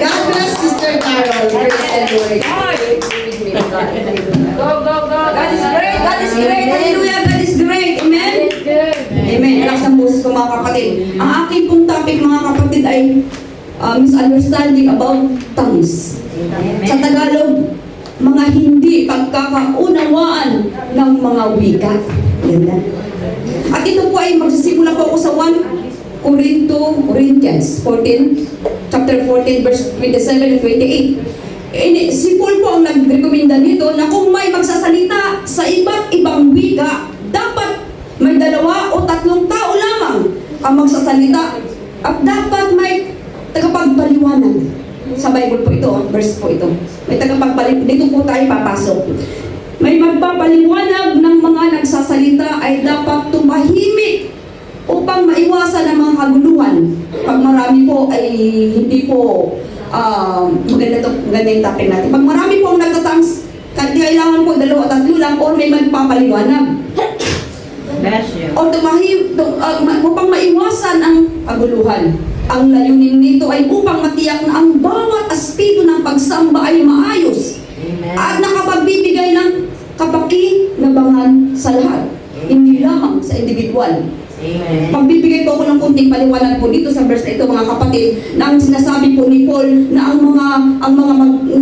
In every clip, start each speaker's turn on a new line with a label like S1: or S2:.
S1: God bless Sister Carol. Praise the Lord.
S2: Go, go, go.
S3: God is great. God is great. Hallelujah. God is great. Amen. Amen. Relax ang boses ko mga kapatid. Ang aking pong topic mga kapatid ay misunderstanding about tongues. Sa Tagalog, mga hindi pagkakaunawaan ng mga wika. Ganda. At ito po ay magsisimula po ako sa 1 Corinthians 14, chapter 14, verse 27 and 28. Si Paul po ang nag-recommenda nito na kung may magsasalita sa iba't ibang wika, dapat may 2 o 3 tao lamang ang magsasalita at dapat may tagapagpaliwanag. Sa Bible po ito, verse po ito. May tagapagpaliwanag. Dito po tayo papasok. May magpapaliwanag ng mga nagsasalita ay dapat tumahimik upang maiwasan ang mga kaguluhan. Pag marami po ay hindi po maganda yung topic natin. Pag marami po ang nagtatangs, kailangan po 2 o 3 lang o may magpapaliwanag. O upang maiwasan ang kaguluhan. Ang layunin nito ay upang matiyak na ang bawat aspeto ng pagsamba ay maayos.
S2: Amen.
S3: At nakapagbibigay ng kapakinabangan sa lahat. Hindi lamang sa individual.
S2: Amen.
S3: Magbibigay po ako ng kunting paliwanag po dito sa verse na ito mga kapatid, na ang sinasabi po ni Paul na ang mga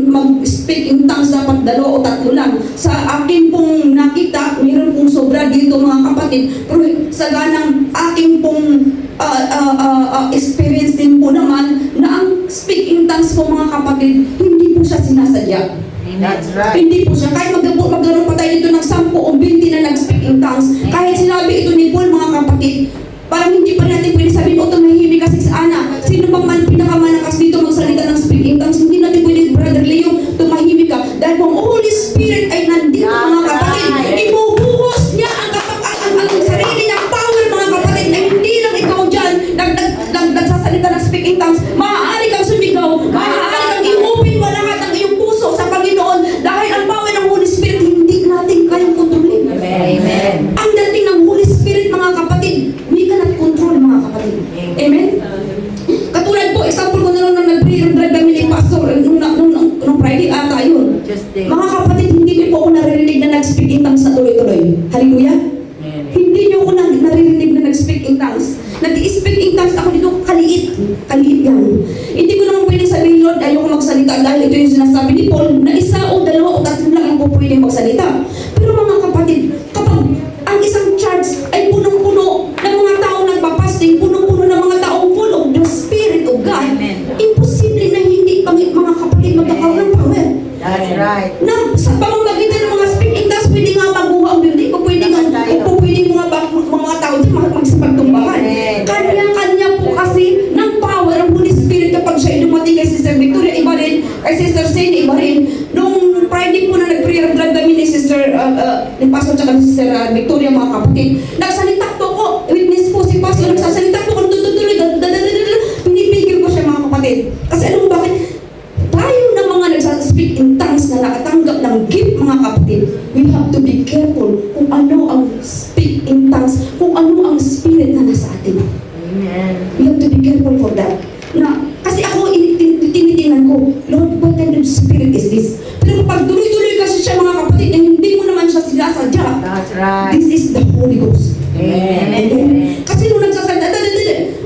S3: mag-speak in tongues dapat 2 o 3 lang. Sa akin pong nakita, mayroon pong sobra dito mga kapatid, pero sa ganang aking pong experience din po naman na ang speak in tongues po mga kapatid, hindi po siya sinasadya.
S2: That's right.
S3: Hindi po siya. Kahit magkaroon pa tayo dito ng 10 o 20 na nag-speak in tongues, kahit sinabi ito ni Paul mga kapatid, parang hindi pa natin pwede sabihin, o tumahimik kasi sa Ana. Sino bang pinakamalakas dito magsalita ng speak in tongues? Hindi natin pwede, Brother Leo, tumahimik ka. Dahil kung Holy Spirit ay nandito mga kapatid, ibubuhos niya ang sarili niyang power mga kapatid, na hindi lang ikaw dyan nagsasalita ng speak in tongues. Maaari kang sumigaw, maaari kang i-open mo lahat ng iyong puso sa Panginoon dahil ang power ng Holy Spirit hindi natin kayang kontrolin.
S2: Amen.
S3: Ang dating ng Holy Spirit mga kapatid, we cannot control mga kapatid. Amen? Katulad po, example ko na lang nang nag-prayer drive kami ni Pastor nung Friday ata yun.
S2: Tuesday.
S3: Mga kapatid, hindi niyo po ako naririnig na nag-speak in tongues na tuloy-tuloy. Hallelujah? Hindi niyo ako naririnig na nag-speak in tongues. Nag-speak in tongues ako dito, kaliit. Kaliit yan. Hindi ko naman pwedeng sabihin, Lord, ayoko magsalita dahil ito yung sinasabi ni Paul na 1 o 2 o 3 lang ang po pwedeng magsalita. Pero mga kapatid, kapag ang isang church ay punong-puno ng mga taong nagpapasting, punong-puno ng mga taong full of the Spirit of God, imposible na hindi mga kapatid magkakaroon ng power.
S2: That's right.
S3: Na sa pamamagitan ng mga speak in tongues, pwede nga mabuha ang building, o pwede mga tao dyan magsipagtumbahan. Kanya-kanya po kasi ng power ang Holy Spirit kapag siya dumating kay Sister Victoria, iba rin, kay Sister Sane, iba rin. Nung Friday po na nag-prayer drive kami ni Sister, ni Pastor tsaka ni Sister Victoria mga kapatid, nagsalita po ko, witness po si Pastor, nagsasalita po ko, tutuloy, pinipigil ko siya mga kapatid. Kasi alam mo bakit? Tayo na mga nagsa-speak in tongues na nakatanggap ng gift mga kapatid, we have to be careful kung ano ang speak in tongues, kung ano ang spirit na nasa atin.
S2: Amen.
S3: We have to be careful for that. Kasi ako, tinitingnan ko, Lord, what kind of spirit is this? Pero kapag tuloy-tuloy kasi siya mga kapatid, na hindi mo naman siya sinasadya,
S2: That's right.
S3: this is the Holy Ghost.
S2: Amen.
S3: Kasi nung nagsasalita,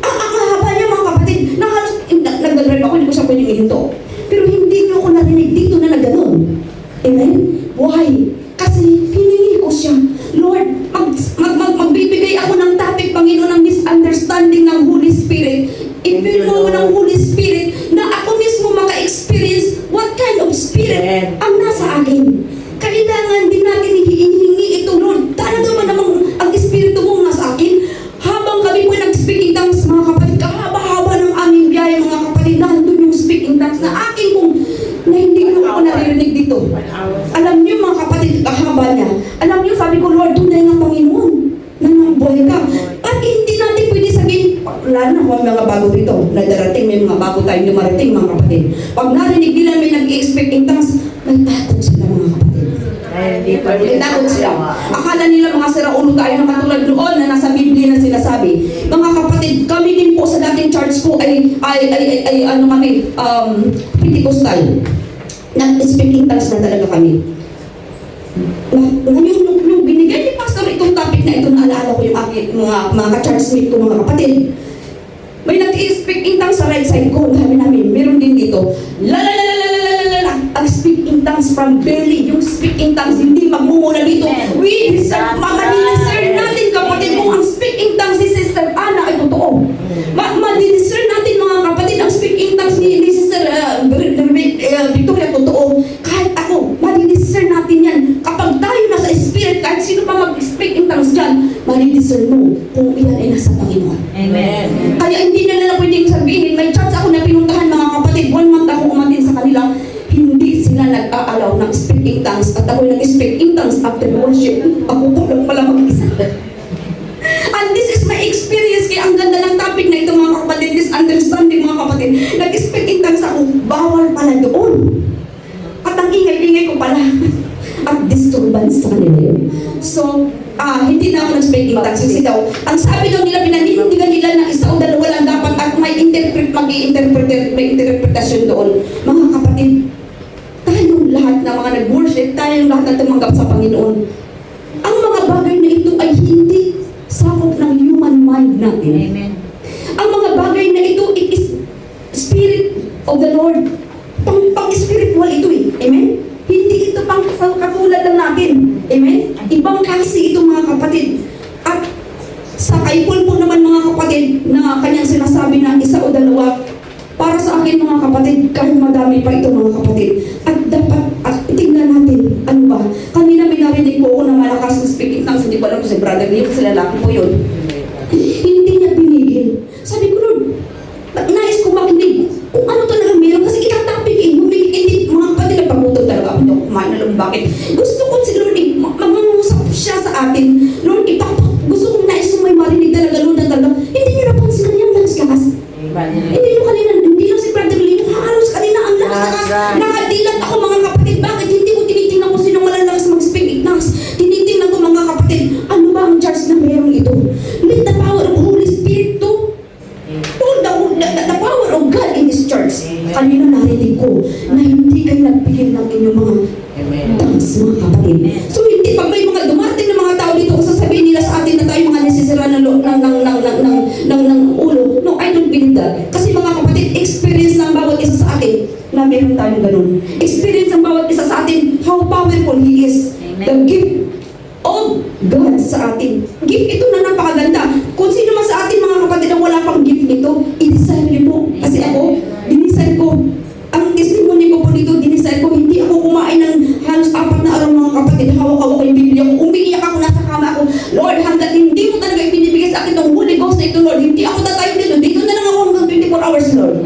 S3: ang haba niya mga kapatid, nagdadrive ako, hindi ko siya pwedeng ihinto. Pero hindi niyo ako narinig dito na nagganon. Amen? Why? Kasi hiningi ko siya, Lord, magbibigay ako ng topic, Panginoon, ng misunderstanding ng Holy Spirit. I-feel mo ng Holy Spirit na ako mismo maka-experience what kind of spirit ang nasa akin. Kailangan din natin hihingi ito, Lord. Talaga man namang ang espiritu mo nasa akin. Habang kami po nag-speak in tongues, mga kapatid, kahaba-haba ng aming biyahe, mga kapatid, nandun yung speak in tongues na aking kong na hindi ko ako naririnig dito. Alam niyo mga kapatid, kahaba niya. Alam niyo, sabi ko, Lord, tunay ng Panginoon na nabuhay ka. At hindi natin pwede sabihin, lalo na kung mga bago dito, na darating, may mga bago tayong dumarating, mga kapatid. Pag narinig nila may nag-expect in tongues, may takot sila mga kapatid. May takot sila. Akala nila mga siraulo tayo na katulad noon na nasa Biblia na sinasabi. Mga kapatid, kapatid, kami din po sa dating church ko ay ano kami, Pentecostal. Nag-speaking tongues na talaga kami. Ngayon, nung binigay ni Pastor itong topic na ito, naalala ko yung aking mga ka-churchmate ko, mga kapatid. May nag-speak in tongues sa right side ko, dami namin, meron din dito. Ang speak in tongues from belly, yung speak in tongues, hindi magmumula dito. We deserve, madidiscern natin kapatid kung ang speak in tongues ni Sister Ana ay totoo. Madidiscern natin mga kapatid, ang speak in tongues ni Sister Victoria totoo. Kahit ako, madidiscern natin yan. Kapag tayo nasa spirit, kahit sino pa mag-speak in tongues dyan, madidiscern mo kung iyan ay nasa Panginoon.
S2: Amen.
S3: Kaya hindi na nila pwedeng sabihin, may church ako na pinuntahan mga kapatid, 1 month ako umatin sa kanila, hindi sila nag-aalaw ng speaking tongues at ako nag-speaking tongues after worship. Ako po lang pala mag-isa. And this is my experience, kaya ang ganda ng topic na ito mga kapatid, this understanding mga kapatid, nag-speaking tongues ako, bawal pala doon. At ang ingay-ingay ko pala. At disturbance sa kanila yun. So, hindi na ako nag-speaking tongues kasi daw, ang sabi daw nila, pinanindigan nila na isa o dalawa lang dapat at may interpretasyon doon. Mga kapatid, tayong lahat na mga nag-worship, tayong lahat na tumanggap sa Panginoon. Ang mga bagay na ito ay hindi sakop ng human mind natin.
S2: Amen.
S3: Ang mga bagay na ito, it is Spirit of the Lord. Pang-spiritual ito eh. Amen? Hindi ito pang katulad lang natin. Amen? Ibang klase ito mga kapatid. At sa kay Paul po naman mga kapatid na kanyang sinasabi na isa o dalawa, para sa akin mga kapatid, kahit madami pa ito mga kapatid. At dapat, tingnan natin, ano ba? Kanina may narinig po ako na malakas na speaking tongues, hindi ko alam kung si brother niyo, kasi lalaki po yun. Hindi niya pinigil. Sabi ko, Lord, nais ko makinig kung ano talaga meron, kasi itatapik eh. Hindi, mga kapatid, nagpaputol talaga ako. Hindi ako kumain na lang, bakit? Gusto ko si Lord, mag-uusap siya sa atin. Lord, gusto kong nais kong may marinig talaga, Lord, na talaga. Hindi niyo napansin kanina ang lakas-lakas. Hindi niyo kanina, hindi lang si brother Lino, halos kanina ang lakas-lakas. Nakadilat ako mga kapatid, bakit hindi ko tinitingnan kung sino malalakas mag-speak in tongues? Tinitingnan ko mga kapatid, ano ba ang charge na meron ito? Let the power of Holy Spirit to the power of God in this church. Kanina narinig ko na hindi kayo nagpigil ng inyong mga tongues, mga kapatid. So hindi, pag may mga dumating na mga tao dito, sasabihin nila sa atin na tayo mga nasisira ng ulo. No, I don't believe that. Kasi mga kapatid, experience ng bawat isa sa atin na meron tayong ganun. Experience ng bawat isa sa atin, how powerful He is. The gift of God sa atin. Gift ito na napakaganda. Kung sino man sa atin mga kapatid ang wala pang gift nito, i-design niyo po. Kasi ako, dinesign ko. Ang testimony ko po dito, dinesign ko. Hindi ako kumain ng halos 4 na araw mga kapatid. Hawak-hawak ko yung Biblia ko. Umiiyak ako, nasa kama ako. Lord, hanggat hindi mo talaga ibinibigay sa akin ng Holy Ghost na ito, Lord. Hindi ako tatayo dito. Dito na lang ako hanggang 24 hours, Lord.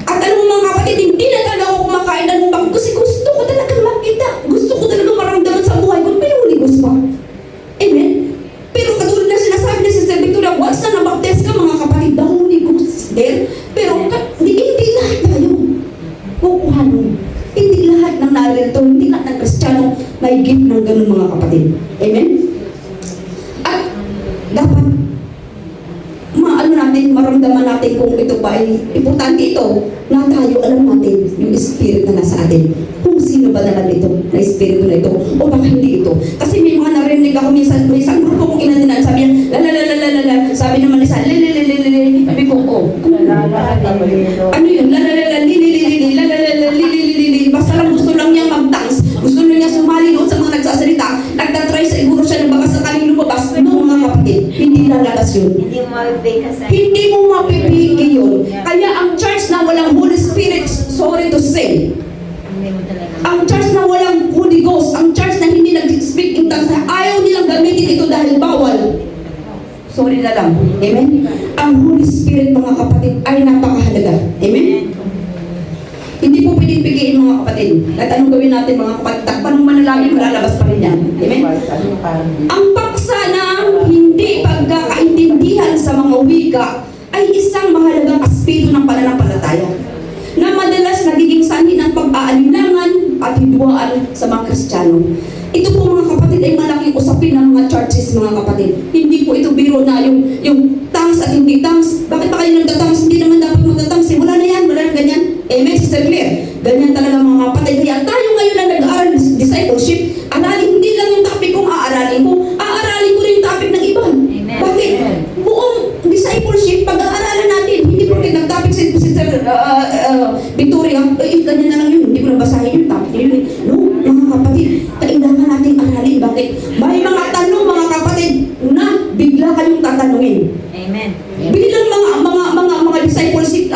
S3: At alam mo mga kapatid, hindi na talaga ako kumakain ng bakit. Kasi gusto ko talaga makita. Gusto ko talaga maramdaman sa buhay ko. May Holy Ghost pa. Amen? Pero katulad na sinasabi ni Sister Victoria, once na nabaptize ka mga kapatid, the Holy Ghost is there. Pero hindi lahat tayo kukuha nun. Hindi lahat ng narito, hindi lahat ng Kristiyano may gift ng ganun mga kapatid. Amen? At dapat maramdaman natin kung ito pa ay importante ito na tayo alam natin yung spirit na nasa atin. Kung sino ba naman ito na espiritu na ito o baka hindi ito. Kasi may mga narinig ako minsan, may isang grupo kong inaninan, sabi niya, la, sabi naman isa, lililililili, sabi ko, ano yun, lililililili, basta lang gusto lang niya mag-dance, gusto lang niya sumali doon sa mga nagsasalita, nagtatry sa siguro siya ng baka sakaling lumabas, no mga kapatid, hindi lalabas yun. Hindi mo mapipigil yun. Kaya ang church na walang Holy Spirit, sorry to say, ang church na walang Holy Ghost, ang church na hindi nag-speak in tongues, ayaw nilang gamitin ito dahil bawal. Sorry na lang. Amen? Ang Holy Spirit, mga kapatid, ay napakahalaga. Amen? Hindi po pwedeng pigiin mga kapatid. At anong gawin natin mga kapatid? Takpan ng manalangin, malalabas pa rin yan. Amen? Ang paksa ng hindi pagkakaintindihan sa mga wika ay isang mahalagang aspeto ng pananampalataya na madalas nagiging sanhi ng pag-aalinlangan at hidwaan sa mga Kristiyano. Ito po mga kapatid ay malaking usapin ng mga churches mga kapatid. Hindi po ito biro na yung tongues at hindi tongues. Bakit pa kayo nagtatangs? Hindi naman dapat magtatangs. Wala na yan, wala na ganyan. Amen, Sister Claire. Ganyan talaga mga kapatid. Kaya tayo ngayon na nag-aaral ng discipleship, aralin, hindi lang yung topic kong aaralin ko. Aaralin ko rin yung topic ng iba.
S2: Amen.
S3: Bakit? Buong discipleship, pag-aaralan natin. Hindi porque nag-topic si Sister Victoria, ganyan na lang yun. Hindi ko nabasahin yung topic yun. No, mga kapatid, kailangan natin aralin. Bakit? May mga tanong mga kapatid na bigla kayong tatanungin.
S2: Amen.
S3: Bilang mga discipleship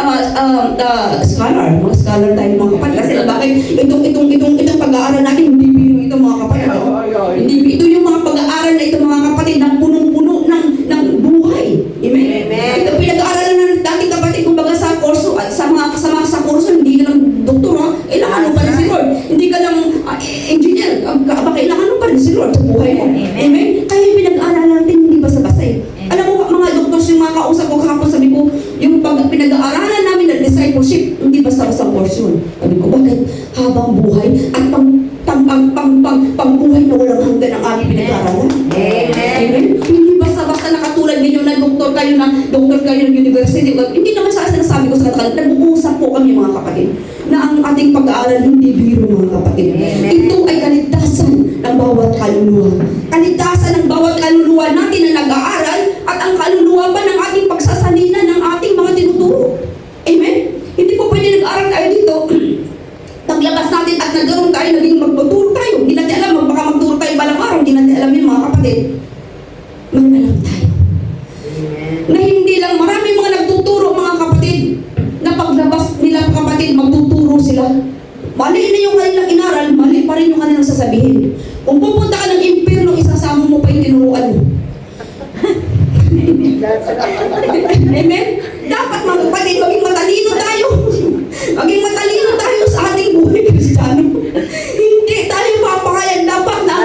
S3: scholar, mga scholar tayo mga kapatid. Kasi bakit itong pag-aaral natin hindi biro ito mga kapatid. Hindi ito yung mga pag-aaral na ito mga kapatid na punong-puno ng buhay. Amen.
S2: Amen.
S3: Ito pinag-aaralan ng dating kapatid kumbaga sa kurso at sa mga kasama sa kurso hindi ka lang doktora, kailangan mo pa rin si Lord. Hindi ka lang engineer, kailangan mo pa rin si Lord sa buhay mo. Amen. Kaya yung pinag-aaralan natin hindi basta-basta eh. Alam mo mga doktors yung mga kausap ko kahapon, sabi ko, yung pinag-aaralan namin ng discipleship, hindi basta-basta course yun. Sabi ko, bakit habang buhay at pangbuhay na walang hanggan ang aming pinag-aaralan? Amen. Hindi basta-basta nakatulad ninyo na doktor kayo ng university. Hindi naman sa sinasabi ko sa kanila, nag-uusap po kami mga kapatid na ang ating pag-aaral hindi biro mga kapatid. Ito ay kaligtasan ng bawat kaluluwa. Kaligtasan ng bawat kaluluwa natin na nag-aaral at ang kaluluwa pa ng ating pagsasalina ng ating mga tinuturo. Amen? Hindi po pwede nag-aaral tayo dito. Paglabas natin at nagkaroon tayo, naging magtuturo tayo. Hindi natin alam, baka magturo tayo balang araw, hindi natin alam yun mga kapatid. May alam tayo. Na hindi lang marami mga nagtuturo mga kapatid na paglabas nila kapatid, magtuturo sila. Mali na yung kanilang inaral, mali pa rin yung kanilang sasabihin. Kung pupunta ka ng impyerno, isasama mo pa yung tinuruan mo. Amen? Dapat mga kapatid, maging matalino tayo. Maging matalino tayo sa ating buhay Kristiyano. Hindi tayo papakayan. Dapat na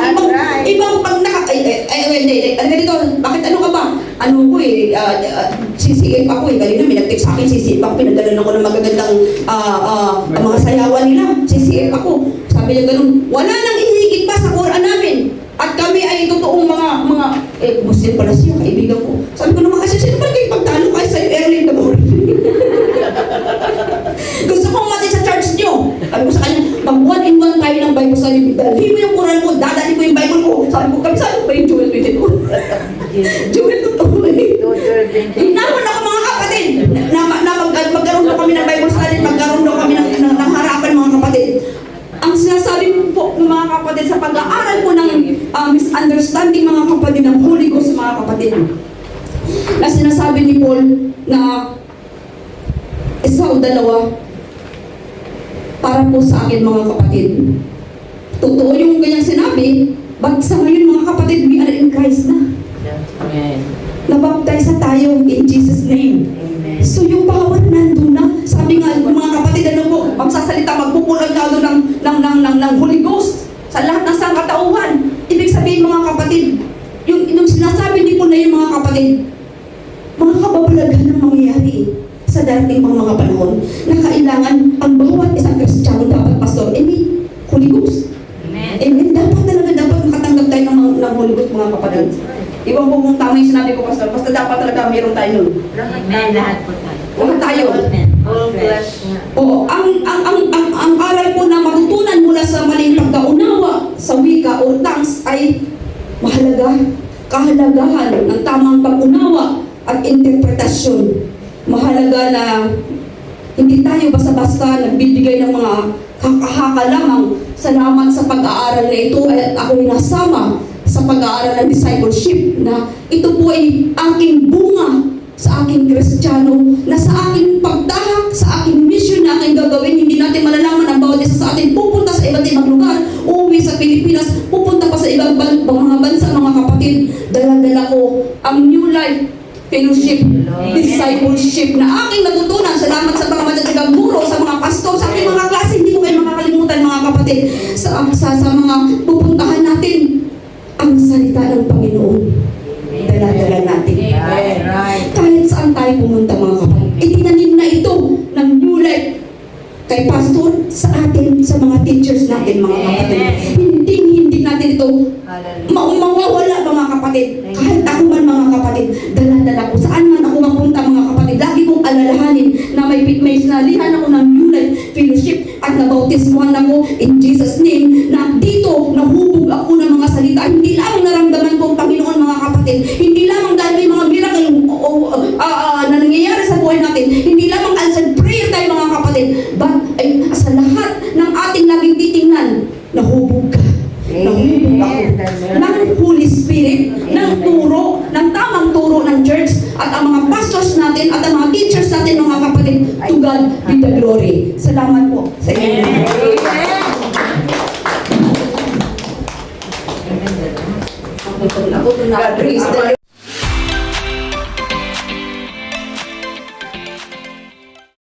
S3: ibang pag hindi. Ganito, bakit ano ka ba? Ano ko CCF ako Kanina may nag-text sa akin, CCF ako. Pinadala ako ng magagandang mga sayawan nila. CCF ako. Sabi niya ganun, wala nang ihigit pa sa Quran namin. At kami ay totoong mga Muslim pala siya, kaibigan ko. Sabi ko naman kasi, sino pala kayo pagtalo kayo sa'yo early in the morning? Gusto kong mati sa church nyo. Sabi ko sa kanya, mag 1-in-1 tayo ng Bible study. Dalhin mo yung Quran mo, dadali ko yung Bible ko. Sabi ko, kami saan ba yung Joel 22? Joel 22. Hinamon ako mga kapatid. Magkaroon daw kami ng Bible study, magkaroon daw kami ng harapan mga kapatid. Ang sinasabi po ng mga kapatid sa pag-aaral po ng misunderstanding mga kapatid ng Holy Ghost mga kapatid. Na sinasabi ni Paul na isa o dalawa para po sa akin mga kapatid. Totoo yung kanyang sinabi, but sa ngayon mga kapatid, we are in Christ na. Nabaptize na tayo in Jesus' name. So yung power nandun na. Sabi nga mga kapatid, ano po, magsasalita, magpupulang ka doon ng Holy Ghost sa lahat ng sangkatauhan. Ibig sabihin mga kapatid, yung sinasabi ni po na yung mga kapatid, mga kababalaghan ang mangyayari sa darating mga panahon na kailangan ang bawat isang Kristiyano dapat pastor, may Holy Ghost. Amen. Dapat makatanggap tayo ng Holy Ghost mga kapatid. Ibang po kung tama yung sinabi ko, pastor, basta dapat talaga mayroon tayo nun.
S2: Amen. Lahat po tayo.
S3: Lahat tayo.
S2: All flesh.
S3: Oo, ang aral po na matutunan mula sa maling pagkaunawa sa wika o tongues ay kahalagahan ng tamang pag-unawa at interpretasyon. Mahalaga na hindi tayo basta-basta nagbibigay ng mga kakahaka lamang. Salamat sa pag-aaral na ito at ako'y nasama sa pag-aaral ng discipleship na ito po ay aking bunga sa aking Kristiyano, na sa aking pagtahak, sa aking mission na aking gagawin. Hindi natin malalaman ang bawat isa sa atin pupunta sa iba't ibang lugar, uuwi sa Pilipinas, pupunta pa sa ibang mga bansa mga kapatid. Dala-dala ko ang New Life Fellowship, discipleship na aking natutunan. Salamat sa mga matatagang guro, sa mga pastor, sa aking mga klase. Hindi ko kayo makakalimutan mga kapatid sa mga pupuntahan natin. Ang salita ng Panginoon, dala-dala natin. Kahit saan tayo pumunta mga kapatid, itinanim na ito ng New Life kay pastor sa atin, sa mga teachers natin mga kapatid. Hindi hindi natin ito
S2: Hallelujah.
S3: mawawala mga kapatid. Kahit ako man mga kapatid, dala-dala ko. Saan man ako mapunta mga kapatid, lagi kong alalahanin na may sinalihan ako ng New Life Fellowship at nabautismuhan ako in Jesus name, na dito nahubog ako ng mga salita. Hindi lamang naramdaman ko ang Panginoon mga kapatid. Hindi lamang dahil may mga miracle na nangyayari sa buhay natin. Hindi lamang answered prayer tayo mga kapatid. But sa lahat ng ating laging titingnan, nahubog ka. Nahubog ako ng Holy Spirit, ng turo, ng tamang turo ng church, at ang mga pastors natin, at ang mga teachers natin mga kapatid. To God be the glory. Salamat po sa inyo.
S2: God